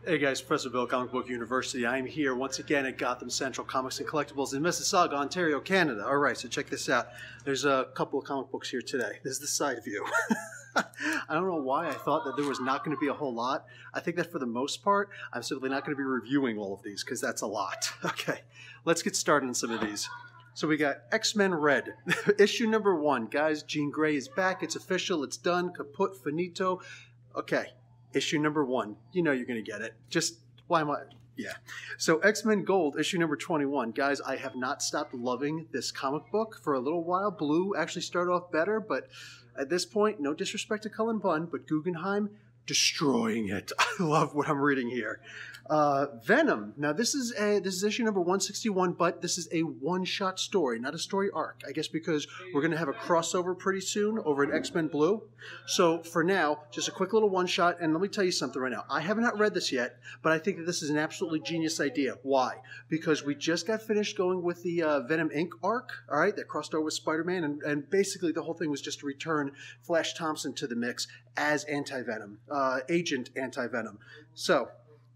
Hey guys, Professor Bill, Comic Book University. I'm here once again at Gotham Central Comics and Collectibles in Mississauga, Ontario, Canada. All right, so check this out. There's a couple of comic books here today. This is the side view. I don't know why I thought that there was not going to be a whole lot. I think that for the most part, I'm simply not going to be reviewing all of these because that's a lot. Okay, let's get started on some of these. So we got X-Men Red, issue number 1. Guys, Jean Grey is back. It's official. It's done. Kaput, finito. Okay. Issue number 1. You know you're going to get it. Just, why am I? Yeah. So X-Men Gold, issue number 21. Guys, I have not stopped loving this comic book for a little while. Blue actually started off better, but at this point, no disrespect to Cullen Bunn, but Guggenheim, destroying it. I love what I'm reading here. Venom. Now this is issue number 161, but this is a one-shot story, not a story arc. I guess because we're going to have a crossover pretty soon over at X-Men Blue. So for now, just a quick little one-shot. And let me tell you something right now. I have not read this yet, but I think that this is an absolutely genius idea. Why? Because we just got finished going with the Venom Inc. arc, all right, that crossed over with Spider-Man, and basically the whole thing was just to return Flash Thompson to the mix as Anti-Venom, Agent Anti-Venom. So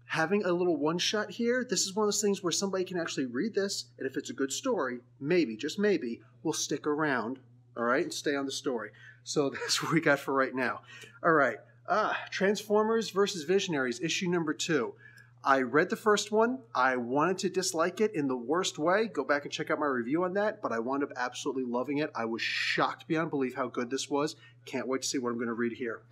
having a little one-shot here, this is one of those things where somebody can actually read this, and if it's a good story, maybe, just maybe, we'll stick around, all right, and stay on the story. So that's what we got for right now. All right, Transformers versus Visionaries, issue number 2. I read the first one. I wanted to dislike it in the worst way. Go back and check out my review on that, but I wound up absolutely loving it. I was shocked beyond belief how good this was. Can't wait to see what I'm going to read here.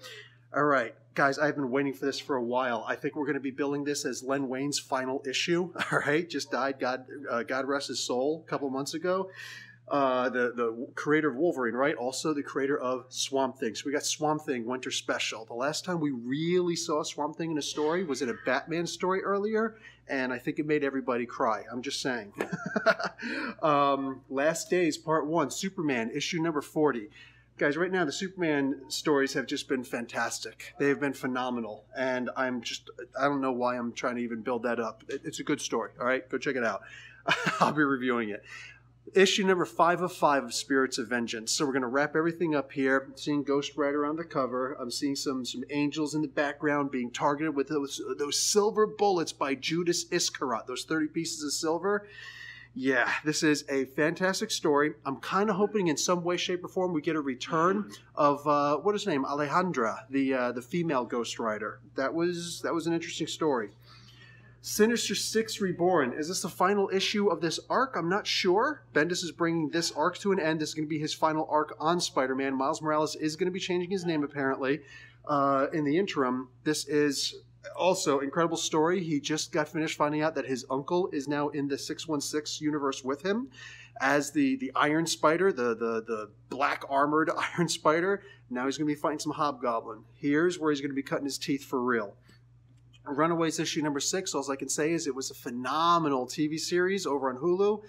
All right, guys, I've been waiting for this for a while. I think we're going to be billing this as Len Wayne's final issue. All right, just died, God rest his soul, a couple months ago. The creator of Wolverine, right? Also the creator of Swamp Thing. So we got Swamp Thing Winter Special. The last time we really saw Swamp Thing in a story was in a Batman story earlier, and I think it made everybody cry. I'm just saying. Last Days, Part 1, Superman, issue number 40. Guys, right now the Superman stories have just been fantastic. They have been phenomenal, and I don't know why I'm trying to even build that up. It's a good story, all right? Go check it out. I'll be reviewing it. Issue number 5 of 5 of Spirits of Vengeance. So we're going to wrap everything up here. I'm seeing Ghost Rider on the cover. I'm seeing some angels in the background being targeted with those silver bullets by Judas Iscariot, those 30 pieces of silver. Yeah, this is a fantastic story. I'm kind of hoping in some way, shape, or form we get a return of, what is her name? Alejandra, the female Ghost Rider. That was an interesting story. Sinister Six Reborn. Is this the final issue of this arc? I'm not sure. Bendis is bringing this arc to an end. This is going to be his final arc on Spider-Man. Miles Morales is going to be changing his name, apparently. In the interim, this is also incredible story. He just got finished finding out that his uncle is now in the 616 universe with him as the Iron Spider, the black armored Iron Spider. Now he's going to be fighting some Hobgoblin. Here's where he's going to be cutting his teeth for real. Runaways issue number 6, all I can say is it was a phenomenal TV series over on Hulu.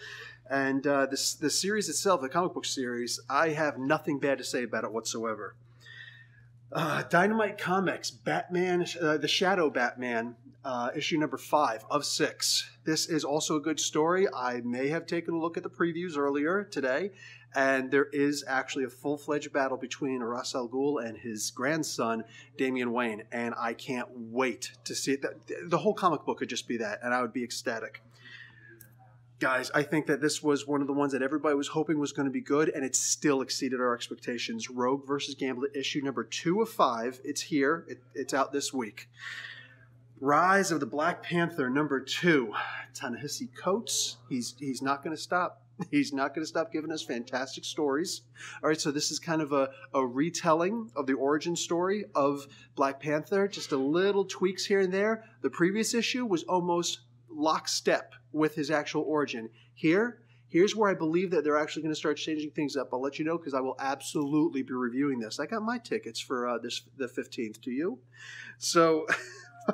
And the series itself, the comic book series, I have nothing bad to say about it whatsoever. Dynamite Comics, Batman, the Shadow Batman, issue number 5 of 6. This is also a good story. I may have taken a look at the previews earlier today, and there is actually a full-fledged battle between Ra's al Ghul and his grandson, Damian Wayne, and I can't wait to see it. The whole comic book could just be that, and I would be ecstatic. Guys, I think that this was one of the ones that everybody was hoping was going to be good, and it still exceeded our expectations. Rogue vs. Gambit, issue number 2 of 5. It's here. It's out this week. Rise of the Black Panther, number 2. Ta-Nehisi Coates. He's not going to stop. He's not going to stop giving us fantastic stories. All right, so this is kind of a retelling of the origin story of Black Panther. Just a little tweaks here and there. The previous issue was almost lockstep with his actual origin. Here's where I believe that they're actually going to start changing things up. I'll let you know because I will absolutely be reviewing this. I got my tickets for the 15th. Do you? So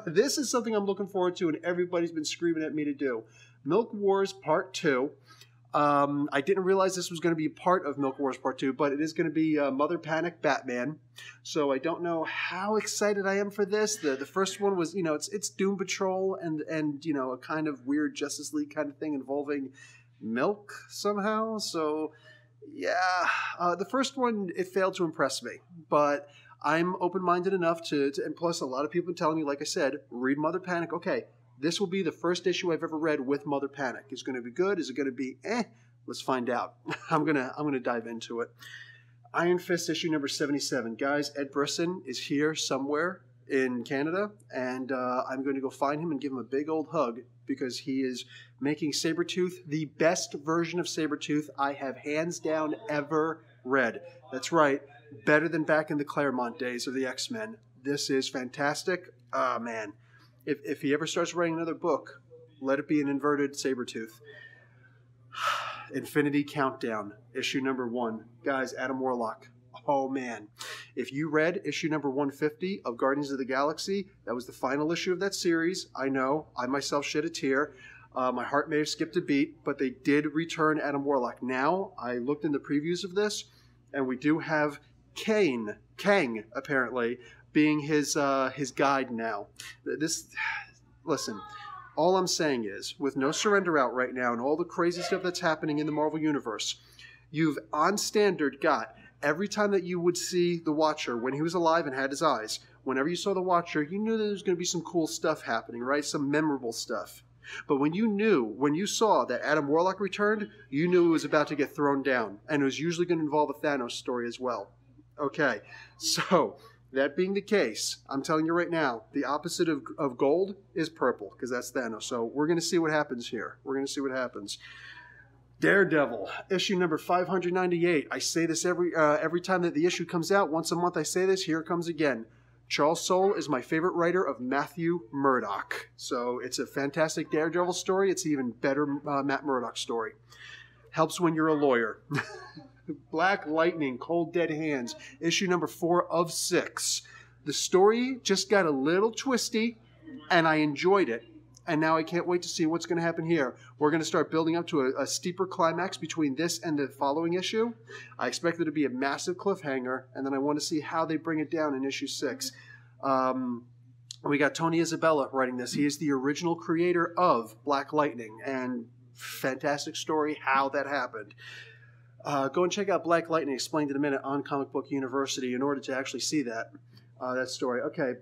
this is something I'm looking forward to, and everybody's been screaming at me to do. Milk Wars Part 2. I didn't realize this was going to be part of Milk Wars Part 2, but it is going to be Mother Panic Batman. So I don't know how excited I am for this. The first one was, it's Doom Patrol and a kind of weird Justice League kind of thing involving milk somehow. So yeah, the first one, it failed to impress me, but I'm open-minded enough to and plus a lot of people are telling me, like I said, read Mother Panic. Okay, this will be the first issue I've ever read with Mother Panic. Is it going to be good? Is it going to be eh? Let's find out. I'm gonna dive into it. Iron Fist issue number 77. Guys, Ed Brisson is here somewhere in Canada, and I'm going to go find him and give him a big old hug because he is making Sabretooth the best version of Sabretooth I have hands down ever read. That's right, better than back in the Claremont days of the X-Men. This is fantastic. Ah, man. If he ever starts writing another book, let it be an inverted Sabretooth. Infinity Countdown, issue number 1. Guys, Adam Warlock. Oh, man. If you read issue number 150 of Guardians of the Galaxy, that was the final issue of that series. I know. I myself shed a tear. My heart may have skipped a beat, but they did return Adam Warlock. Now, I looked in the previews of this, and we do have Kang, apparently, being his guide now. Listen, all I'm saying is, with no Surrender out right now and all the crazy stuff that's happening in the Marvel Universe, you've on standard got every time that you would see the Watcher when he was alive and had his eyes, whenever you saw the Watcher, you knew that there was going to be some cool stuff happening, right? Some memorable stuff. But when you saw that Adam Warlock returned, you knew it was about to get thrown down. And it was usually going to involve a Thanos story as well. Okay, so that being the case, I'm telling you right now, the opposite of gold is purple, because that's Thanos. So we're going to see what happens here. We're going to see what happens. Daredevil, issue number 598. I say this every time that the issue comes out. Once a month I say this. Here it comes again. Charles Soule is my favorite writer of Matthew Murdock. So it's a fantastic Daredevil story. It's an even better Matt Murdock story. Helps when you're a lawyer. Black Lightning, Cold Dead Hands, issue number 4 of 6. The story just got a little twisty, and I enjoyed it. And now I can't wait to see what's going to happen here. We're going to start building up to a steeper climax between this and the following issue. I expect it to be a massive cliffhanger, and then I want to see how they bring it down in issue 6. We got Tony Isabella writing this. He is the original creator of Black Lightning, and fantastic story how that happened. Go and check out Black Lightning Explained in a Minute on Comic Book University in order to actually see that story. Okay,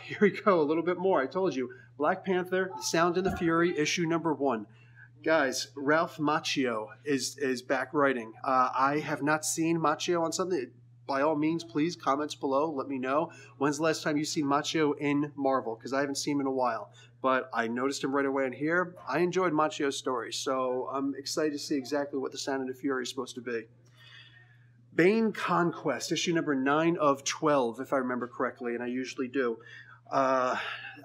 here we go. A little bit more. I told you. Black Panther, The Sound and the Fury, issue number 1. Guys, Ralph Macchio is back writing. I have not seen Macchio on something. By all means, please, comments below. Let me know. When's the last time you've seen Macchio in Marvel? Because I haven't seen him in a while. But I noticed him right away in here. I enjoyed Macchio's story, so I'm excited to see exactly what The Sound and the Fury is supposed to be. Bane Conquest, issue number 9 of 12, if I remember correctly, and I usually do.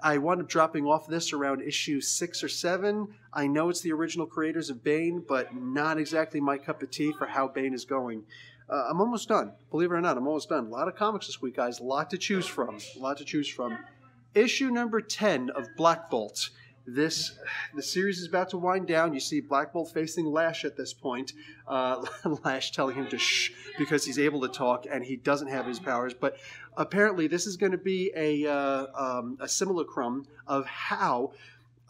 I wound up dropping off this around issue 6 or 7. I know it's the original creators of Bane, but not exactly my cup of tea for how Bane is going. I'm almost done. Believe it or not, I'm almost done. A lot of comics this week, guys. A lot to choose from. Issue number 10 of Black Bolt. The series is about to wind down. You see Black Bolt facing Lash at this point. Lash telling him to shh because he's able to talk and he doesn't have his powers. But apparently this is going to be a simulacrum of how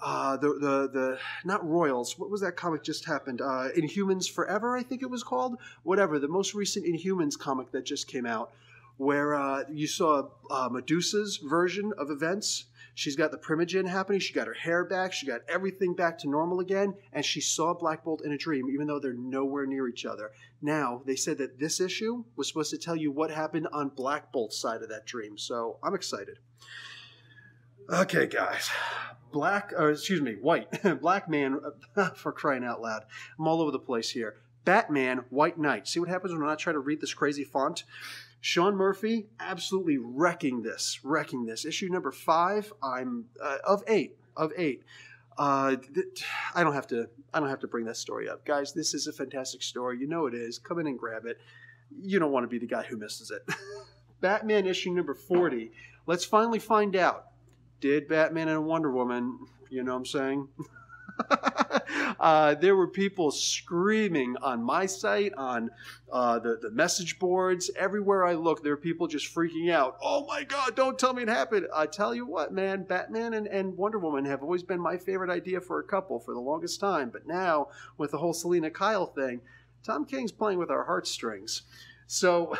the not Royals. What was that comic just happened? Inhumans Forever, I think it was called. Whatever. The most recent Inhumans comic that just came out, where you saw Medusa's version of events. She's got the Primogen happening. She got her hair back. She got everything back to normal again. And she saw Black Bolt in a dream, even though they're nowhere near each other. Now, they said that this issue was supposed to tell you what happened on Black Bolt's side of that dream. So I'm excited. Okay, guys. White. Black Man, for crying out loud. I'm all over the place here. Batman, White Knight. See what happens when I try to read this crazy font? Sean Murphy absolutely wrecking this. Issue number 5. I'm of 8. I don't have to bring that story up, guys. This is a fantastic story. You know it is. Come in and grab it. You don't want to be the guy who misses it. Batman issue number 40. Let's finally find out. Did Batman and Wonder Woman? You know what I'm saying? There were people screaming on my site, on the message boards. Everywhere I look, there are people just freaking out. Oh my God, don't tell me it happened. I tell you what, man, Batman and Wonder Woman have always been my favorite idea for a couple for the longest time. But now, with the whole Selena Kyle thing, Tom King's playing with our heartstrings. So,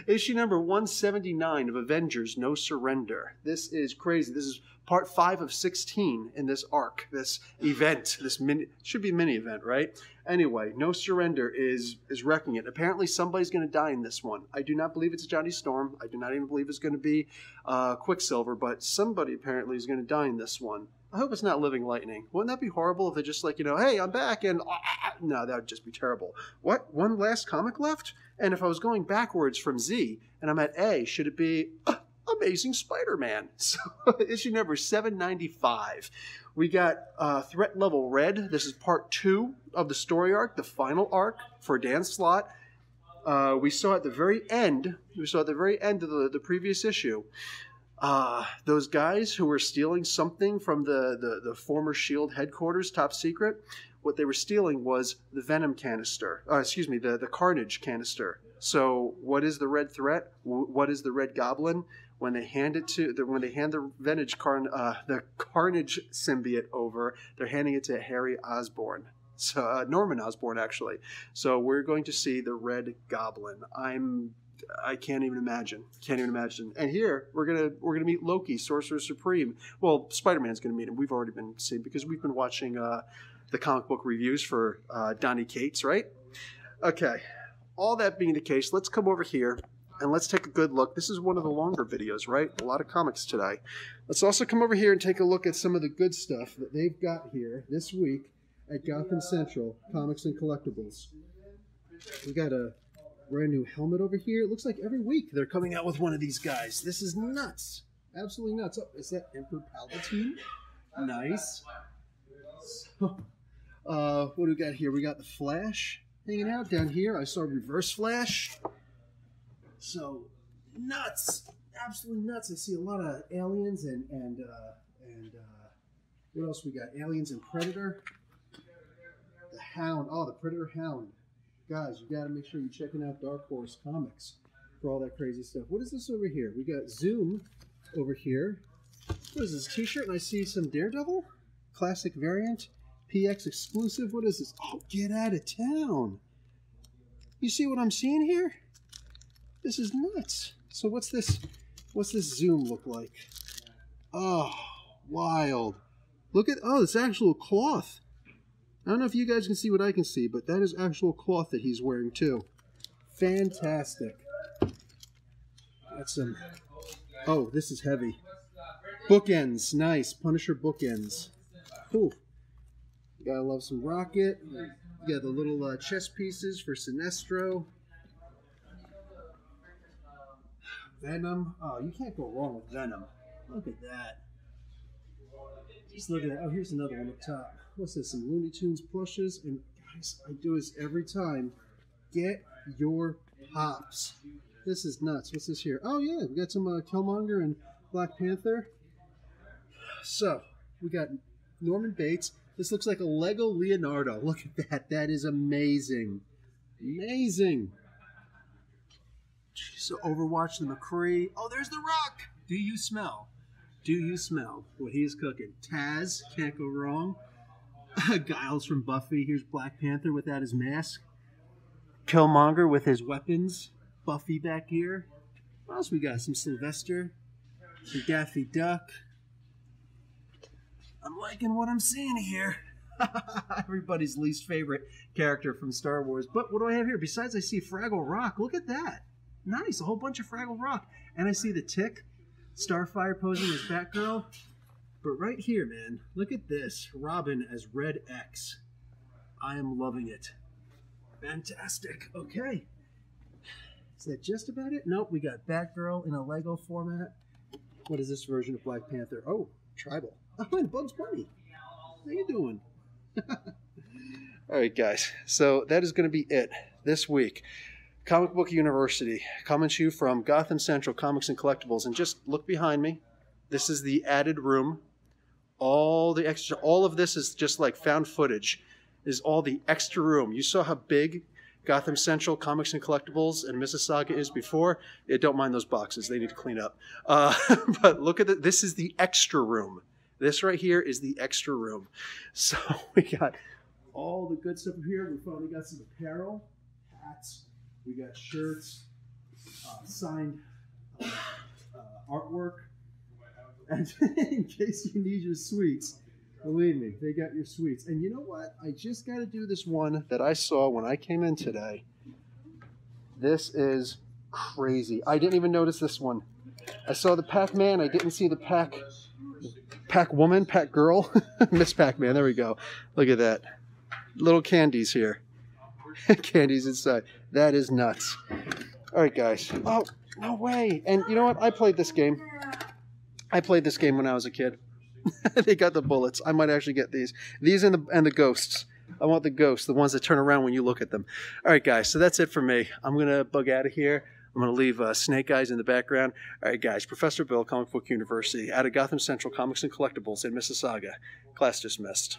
issue number 179 of Avengers No Surrender. This is crazy. This is part 5 of 16 in this arc, this event, this should be a mini event, right? Anyway, No Surrender is wrecking it. Apparently somebody's going to die in this one. I do not believe it's Johnny Storm. I do not even believe it's going to be Quicksilver, but somebody apparently is going to die in this one. I hope it's not Living Lightning. Wouldn't that be horrible if they just like, hey, I'm back and... No, that would just be terrible. What? One last comic left? And if I was going backwards from Z and I'm at A, should it be Amazing Spider-Man? So issue number 795. We got Threat Level Red. This is part 2 of the story arc, the final arc for Dan Slott. We saw at the very end, of the previous issue, those guys who were stealing something from the former S.H.I.E.L.D. headquarters, top secret, what they were stealing was the Venom canister. The Carnage canister. So what is the Red Threat? What is the Red Goblin? When they hand the Carnage symbiote over, they're handing it to Harry Osborn. So Norman Osborn, actually. So we're going to see the Red Goblin. I can't even imagine. And here we're gonna meet Loki, Sorcerer Supreme. Well, Spider-Man's gonna meet him. We've already been seeing because we've been watching the comic book reviews for Donny Cates, right? Okay. All that being the case, let's come over here and let's take a good look. This is one of the longer videos, right? A lot of comics today. Let's also come over here and take a look at some of the good stuff that they've got here this week at Gotham Central Comics and Collectibles. We got a brand new helmet over here. It looks like every week they're coming out with one of these guys. This is nuts. Absolutely nuts. Oh, is that Emperor Palpatine? Nice. So, what do we got here? We got the Flash hanging out down here. I saw Reverse Flash. So, nuts. Absolutely nuts. I see a lot of aliens and what else we got? Aliens and Predator. The Hound. Oh, the Predator Hound. Guys, you got to make sure you're checking out Dark Horse Comics for all that crazy stuff. What is this over here? We got Zoom over here. What is this, t-shirt? And I see some Daredevil? Classic variant? PX exclusive? What is this? Oh, get out of town. You see what I'm seeing here? This is nuts. So what's this Zoom look like? Oh, wild. Look at, oh, it's actual cloth. I don't know if you guys can see what I can see, but that is actual cloth that he's wearing too. Fantastic. That's some, oh, this is heavy. Bookends, nice. Punisher bookends. Cool. You gotta love some Rocket. You got the little chess pieces for Sinestro. Venom. Oh, you can't go wrong with Venom. Look at that. Just look at that. Oh, here's another one up top. What's this? Some Looney Tunes plushes. And guys, I do this every time. Get your pops. This is nuts. What's this here? Oh, yeah. We got some Killmonger and Black Panther. So, we got Norman Bates. This looks like a Lego Leonardo. Look at that. That is amazing. Amazing. So Overwatch, the McCree. Oh, there's The Rock. Do you smell? Do you smell what he is cooking? Taz, can't go wrong. Giles from Buffy. Here's Black Panther without his mask. Killmonger with his weapons. Buffy back here. What else we got? Some Sylvester. Some Daffy Duck. I'm liking what I'm seeing here. Everybody's least favorite character from Star Wars. But what do I have here? Besides, I see Fraggle Rock. Look at that. Nice. A whole bunch of Fraggle Rock. And I see the Tick. Starfire posing as Batgirl. But right here, man, look at this. Robin as Red X. I am loving it. Fantastic. Okay. Is that just about it? Nope. We got Batgirl in a Lego format. What is this version of Black Panther? Oh, tribal. Oh, and Bugs Bunny. How you doing? All right, guys. So that is going to be it this week. Comic Book University, coming to you from Gotham Central Comics and Collectibles. And just look behind me. This is the added room. All the extra, all of this is just like found footage. Is all the extra room. You saw how big Gotham Central Comics and Collectibles and Mississauga is before. Yeah, don't mind those boxes. They need to clean up. But look at it. This is the extra room. This right here is the extra room. So we got all the good stuff here. We finally got some apparel, hats, We got shirts, signed artwork, and in case you need your sweets, believe me, they got your sweets. And you know what? I just got to do this one that I saw when I came in today. This is crazy. I didn't even notice this one. I saw the Pac-Man. I didn't see the Pac-Woman, Pac-Girl. Miss Pac-Man. There we go. Look at that. Little candies here. Candies inside. That is nuts. All right, guys. Oh, no way. And you know what? I played this game. I played this game when I was a kid. They got the bullets. I might actually get these. These and the ghosts. I want the ghosts, the ones that turn around when you look at them. All right, guys. So that's it for me. I'm going to bug out of here. I'm going to leave Snake Eyes in the background. All right, guys. Professor Bill, Comic Book University, out of Gotham Central Comics and Collectibles in Mississauga. Class dismissed.